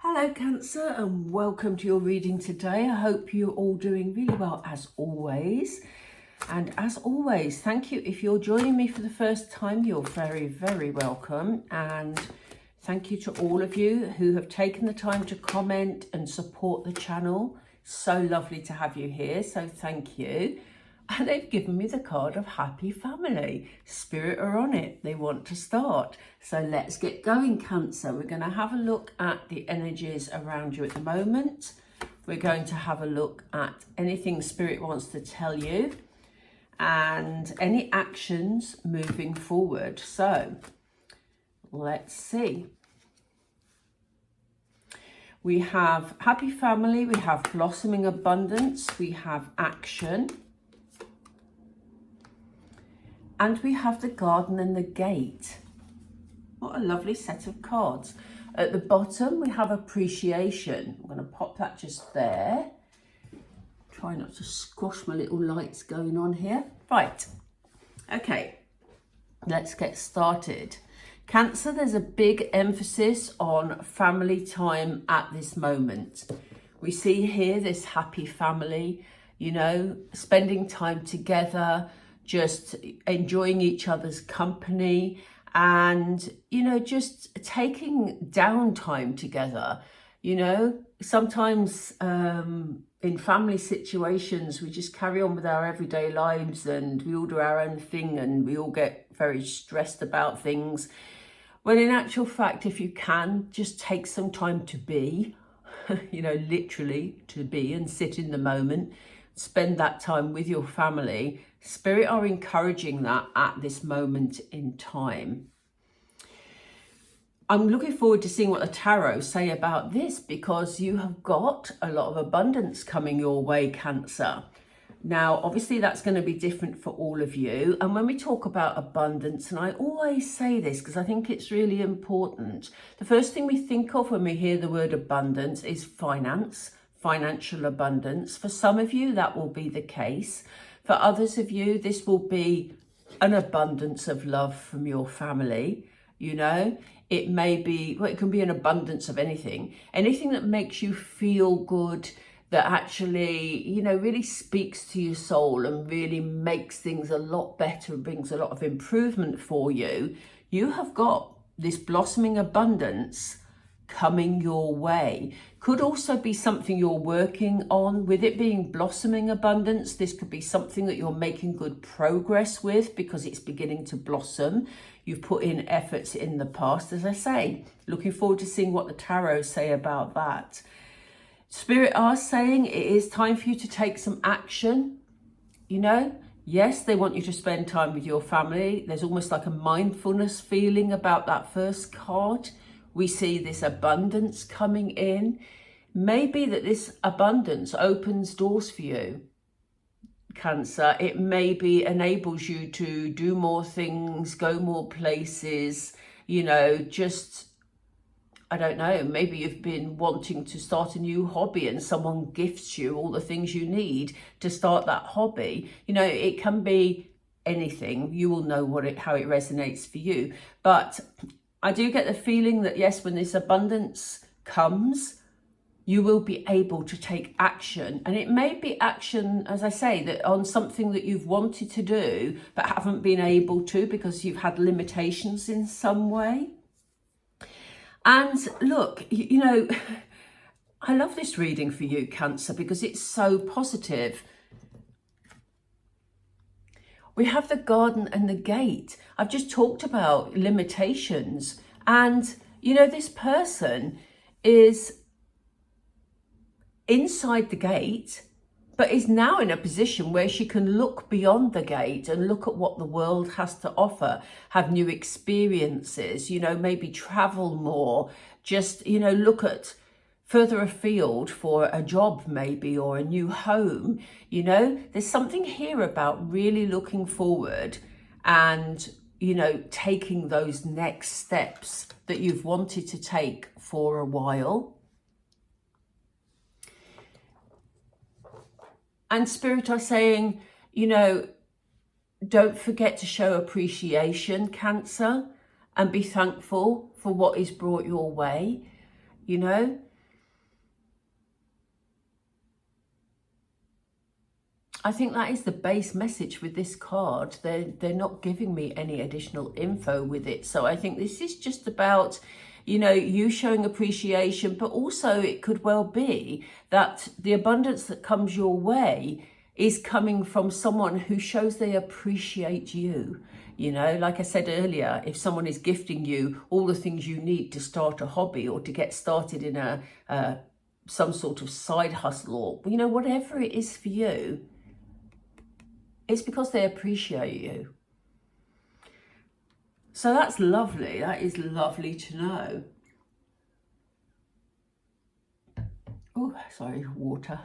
Hello Cancer, and welcome to your reading today. I hope you're all doing really well as always. And as always, thank you. If you're joining me for the first time, you're very, very welcome. And thank you to all of you who have taken the time to comment and support the channel. So lovely to have you here, so thank you. And they've given me the card of Happy Family. Spirit are on it. They want to start. So let's get going, Cancer. We're going to have a look at the energies around you at the moment. We're going to have a look at anything Spirit wants to tell you and any actions moving forward. So let's see. We have Happy Family. We have Blossoming Abundance. We have Action. And we have the Garden and the Gate. What a lovely set of cards. At the bottom, we have Appreciation. I'm going to pop that just there. Try not to squash my little lights going on here. Right. Okay. Let's get started. Cancer, there's a big emphasis on family time at this moment. We see here this happy family, you know, spending time together, just enjoying each other's company and, you know, just taking downtime together. You know, sometimes in family situations, we just carry on with our everyday lives and we all do our own thing and we all get very stressed about things. When in actual fact, if you can, just take some time to be, you know, literally to be and sit in the moment, spend that time with your family. Spirit are encouraging that at this moment in time. I'm looking forward to seeing what the tarot say about this because you have got a lot of abundance coming your way, Cancer. Now, obviously that's going to be different for all of you. And when we talk about abundance, and I always say this because I think it's really important, the first thing we think of when we hear the word abundance is finance, financial abundance. For some of you, that will be the case. For others of you, this will be an abundance of love from your family, you know. It may be, well, it can be an abundance of anything that makes you feel good, that actually, you know, really speaks to your soul and really makes things a lot better, brings a lot of improvement for you. You have got this blossoming abundance coming your way. Could also be something you're working on. With it being blossoming abundance, this could be something that you're making good progress with because it's beginning to blossom. You've put in efforts in the past, as I say. Looking forward to seeing what the tarot say about that. Spirit are saying it is time for you to take some action. You know, yes, they want you to spend time with your family. There's almost like a mindfulness feeling about that first card. We see this abundance coming in. Maybe that this abundance opens doors for you, Cancer. It maybe enables you to do more things, go more places, you know, just, I don't know, maybe you've been wanting to start a new hobby and someone gifts you all the things you need to start that hobby. You know, it can be anything. You will know how it resonates for you. But I do get the feeling that, yes, when this abundance comes, you will be able to take action. And it may be action, as I say, that on something that you've wanted to do, but haven't been able to because you've had limitations in some way. And look, you know, I love this reading for you, Cancer, because it's so positive. We have the Garden and the Gate. I've just talked about limitations. And, you know, this person is inside the gate, but is now in a position where she can look beyond the gate and look at what the world has to offer, have new experiences, you know, maybe travel more, just, you know, look at further afield for a job maybe, or a new home. You know, there's something here about really looking forward and, you know, taking those next steps that you've wanted to take for a while. And Spirit are saying, you know, don't forget to show appreciation, Cancer, and be thankful for what is brought your way. You know, I think that is the base message with this card. They're not giving me any additional info with it. So I think this is just about, you know, you showing appreciation, but also it could well be that the abundance that comes your way is coming from someone who shows they appreciate you. You know, like I said earlier, if someone is gifting you all the things you need to start a hobby or to get started in some sort of side hustle, or, you know, whatever it is for you, it's because they appreciate you. So that's lovely. That is lovely to know. Oh, sorry, water.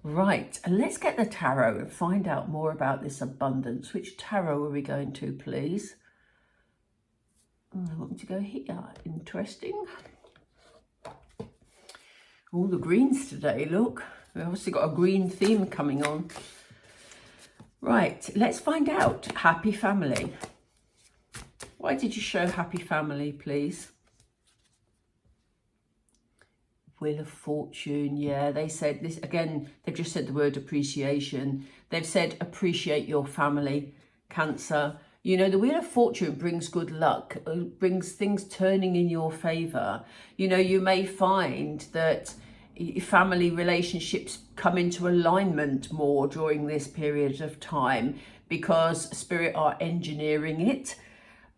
Right, and let's get the tarot and find out more about this abundance. Which tarot are we going to, please? I want me to go here. Interesting. All the greens today, look. We've obviously got a green theme coming on. Right, let's find out. Happy family. Why did you show happy family, please? Wheel of Fortune, yeah, they said this, again, they've just said the word appreciation. They've said appreciate your family, Cancer. You know, the Wheel of Fortune brings good luck, brings things turning in your favour. You know, you may find that family relationships come into alignment more during this period of time because Spirit are engineering it.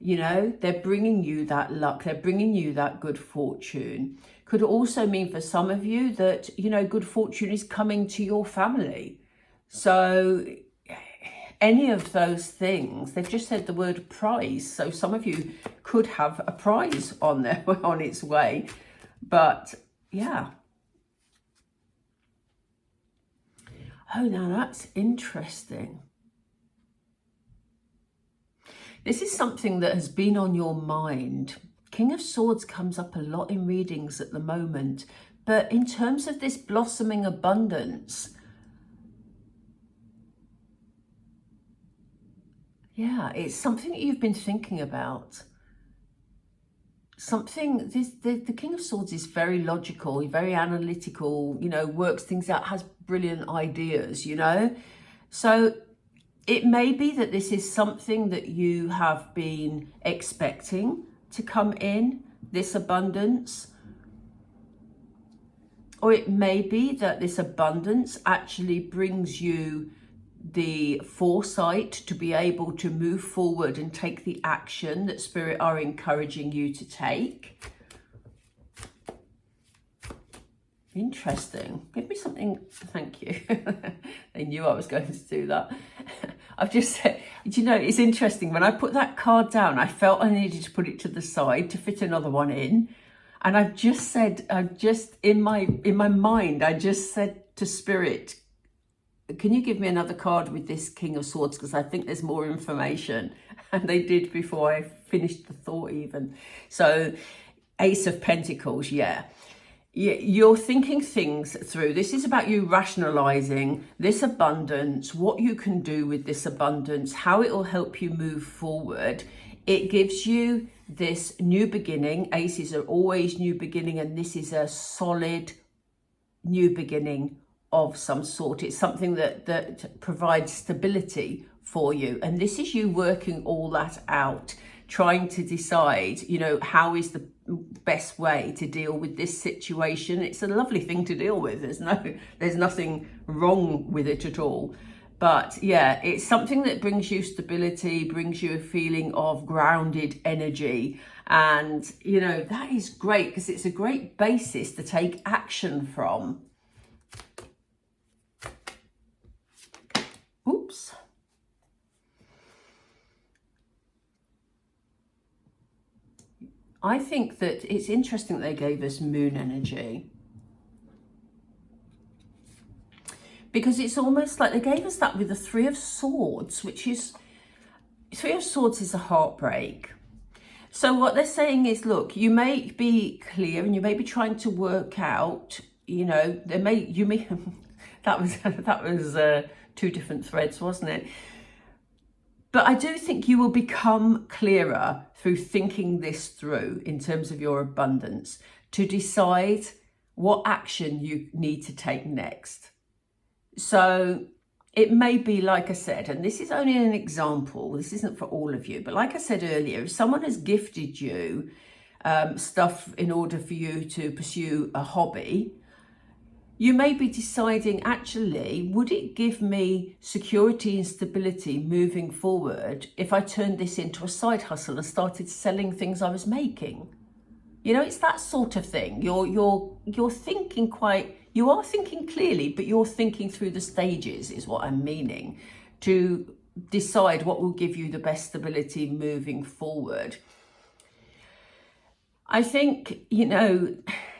You know, they're bringing you that luck, they're bringing you that good fortune. Could also mean for some of you that, you know, good fortune is coming to your family. So any of those things, they've just said the word prize. So some of you could have a prize on its way. But yeah. Oh, now that's interesting. This is something that has been on your mind. King of Swords comes up a lot in readings at the moment, but in terms of this blossoming abundance, yeah, it's something that you've been thinking about. Something, the King of Swords is very logical, very analytical, you know, works things out, has brilliant ideas, you know. So it may be that this is something that you have been expecting to come in, this abundance. Or it may be that this abundance actually brings you the foresight to be able to move forward and take the action that Spirit are encouraging you to take. Interesting. Give me something. Thank you. They knew I was going to do that. I've just said, do you know, it's interesting. When I put that card down, I felt I needed to put it to the side to fit another one in. And I've just said, in my mind, I just said to Spirit, can you give me another card with this King of Swords? Because I think there's more information. And they did before I finished the thought even. So Ace of Pentacles, yeah. You're thinking things through. This is about you rationalizing this abundance, what you can do with this abundance, how it will help you move forward. It gives you this new beginning. Aces are always new beginning, and this is a solid new beginning of some sort. It's something that provides stability for you. And this is you working all that out, trying to decide, you know, how is the best way to deal with this situation. It's a lovely thing to deal with. There's nothing wrong with it at all. But yeah, it's something that brings you stability, brings you a feeling of grounded energy. And, you know, that is great because it's a great basis to take action from. Oops. I think that it's interesting that they gave us moon energy. Because it's almost like they gave us that with the Three of Swords, which is, Three of Swords is a heartbreak. So what they're saying is, look, you may be clear and you may be trying to work out, you know, that was two different threads, wasn't it? But I do think you will become clearer through thinking this through in terms of your abundance to decide what action you need to take next. So it may be, like I said, and this is only an example, this isn't for all of you, but like I said earlier, if someone has gifted you stuff in order for you to pursue a hobby, you may be deciding, actually, would it give me security and stability moving forward if I turned this into a side hustle and started selling things I was making? You know, it's that sort of thing. You're thinking you are thinking clearly, but you're thinking through the stages, is what I'm meaning, to decide what will give you the best stability moving forward. I think, you know,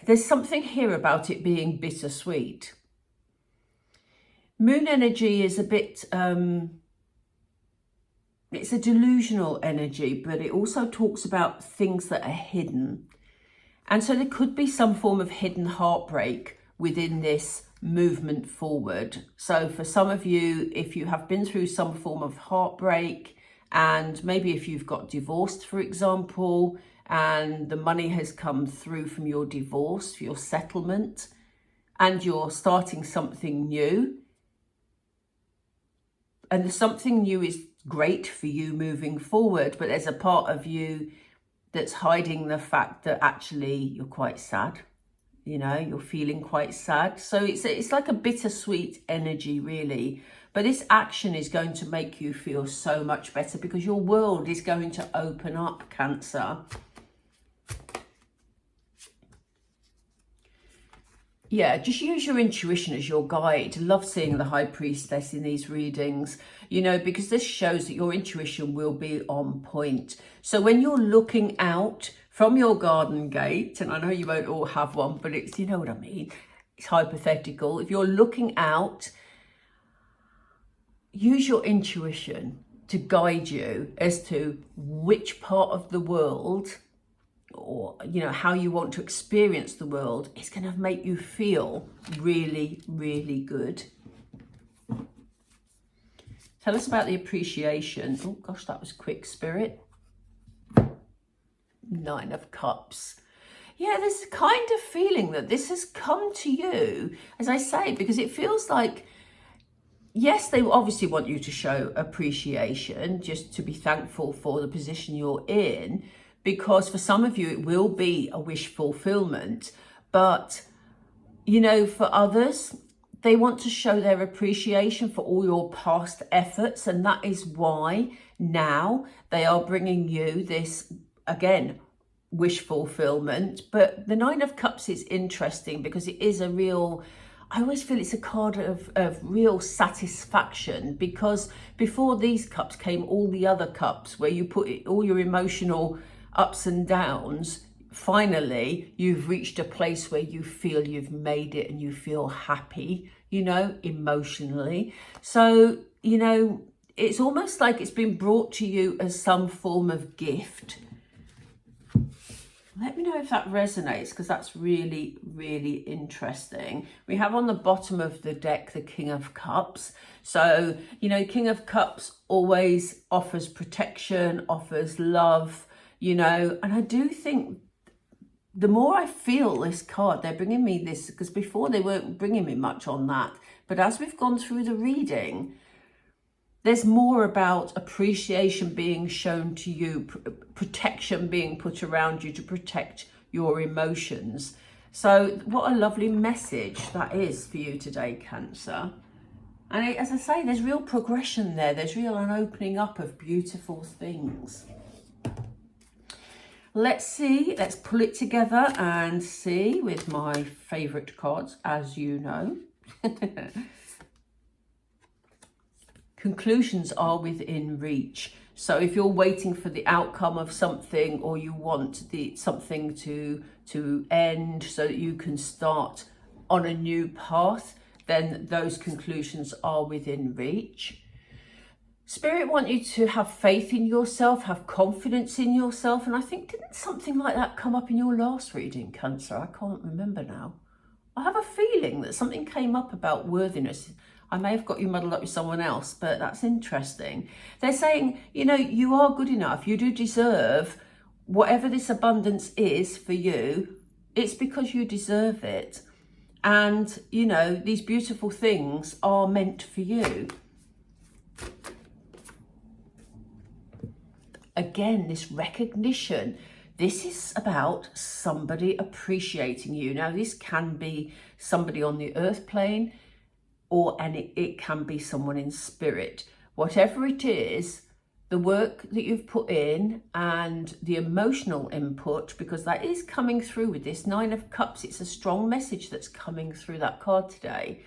there's something here about it being bittersweet. Moon energy is a bit, it's a delusional energy, but it also talks about things that are hidden. And so there could be some form of hidden heartbreak within this movement forward. So for some of you, if you have been through some form of heartbreak, and maybe if you've got divorced, for example, and the money has come through from your divorce, your settlement, and you're starting something new, and something new is great for you moving forward, but there's a part of you that's hiding the fact that actually you're quite sad. You know, you're feeling quite sad. So it's like a bittersweet energy, really. But this action is going to make you feel so much better because your world is going to open up, Cancer. Yeah, just use your intuition as your guide. Love seeing the High Priestess in these readings, you know, because this shows that your intuition will be on point. So when you're looking out from your garden gate, and I know you won't all have one, but it's, you know what I mean, it's hypothetical. If you're looking out, use your intuition to guide you as to which part of the world, or, you know, how you want to experience the world is going to make you feel really, really good. Tell us about the appreciation. Oh gosh, that was quick, Spirit. 9 of Cups. Yeah, there's a kind of feeling that this has come to you, as I say, because it feels like, yes, they obviously want you to show appreciation, just to be thankful for the position you're in, because for some of you, it will be a wish fulfillment. But, you know, for others, they want to show their appreciation for all your past efforts. And that is why now they are bringing you this, again, wish fulfillment. But the 9 of Cups is interesting because it is a real, I always feel it's a card of real satisfaction, because before these cups came all the other cups where you put all your emotional ups and downs. Finally, you've reached a place where you feel you've made it and you feel happy, you know, emotionally. So, you know, it's almost like it's been brought to you as some form of gift. Let me know if that resonates, because that's really, really interesting. We have on the bottom of the deck the King of Cups. So, you know, King of Cups always offers protection, offers love, you know, and I do think the more I feel this card, they're bringing me this, because before they weren't bringing me much on that. But as we've gone through the reading, there's more about appreciation being shown to you, protection being put around you to protect your emotions. So what a lovely message that is for you today, Cancer. And as I say, there's real progression there. There's real an opening up of beautiful things. Let's see, let's pull it together and see with my favourite cards, as you know. Conclusions are within reach. So if you're waiting for the outcome of something, or you want something to end so that you can start on a new path, then those conclusions are within reach. Spirit want you to have faith in yourself, have confidence in yourself. And I think, didn't something like that come up in your last reading, Cancer? I can't remember now. I have a feeling that something came up about worthiness. I may have got you muddled up with someone else, but that's interesting. They're saying, you know, you are good enough. You do deserve whatever this abundance is for you. It's because you deserve it. And, you know, these beautiful things are meant for you. again, this recognition. This is about somebody appreciating you. Now, this can be somebody on the earth plane, and it can be someone in spirit. Whatever it is, the work that you've put in and the emotional input, because that is coming through with this Nine of Cups. It's a strong message that's coming through that card today.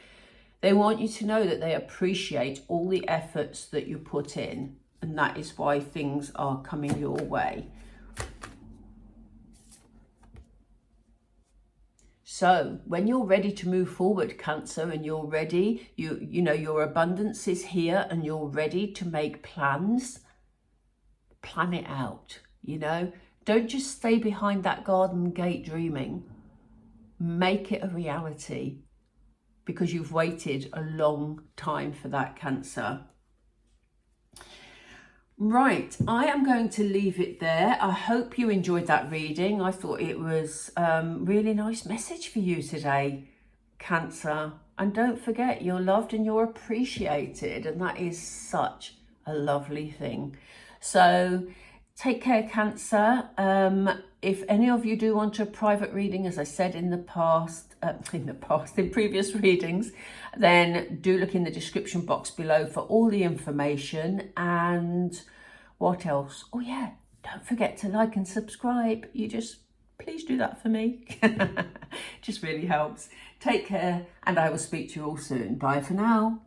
They want you to know that they appreciate all the efforts that you put in, and that is why things are coming your way. So when you're ready to move forward, Cancer, and you're ready, you know your abundance is here and you're ready to make plans, plan it out, you know. Don't just stay behind that garden gate dreaming. Make it a reality, because you've waited a long time for that, Cancer. Right, I am going to leave it there. I hope you enjoyed that reading. I thought it was really nice message for you today, Cancer. And don't forget, you're loved and you're appreciated, and that is such a lovely thing. So take care, Cancer. If any of you do want a private reading, as I said in previous readings, then do look in the description box below for all the information. And what else? Oh yeah, don't forget to like and subscribe. Please do that for me. Just really helps. Take care, and I will speak to you all soon. Bye for now.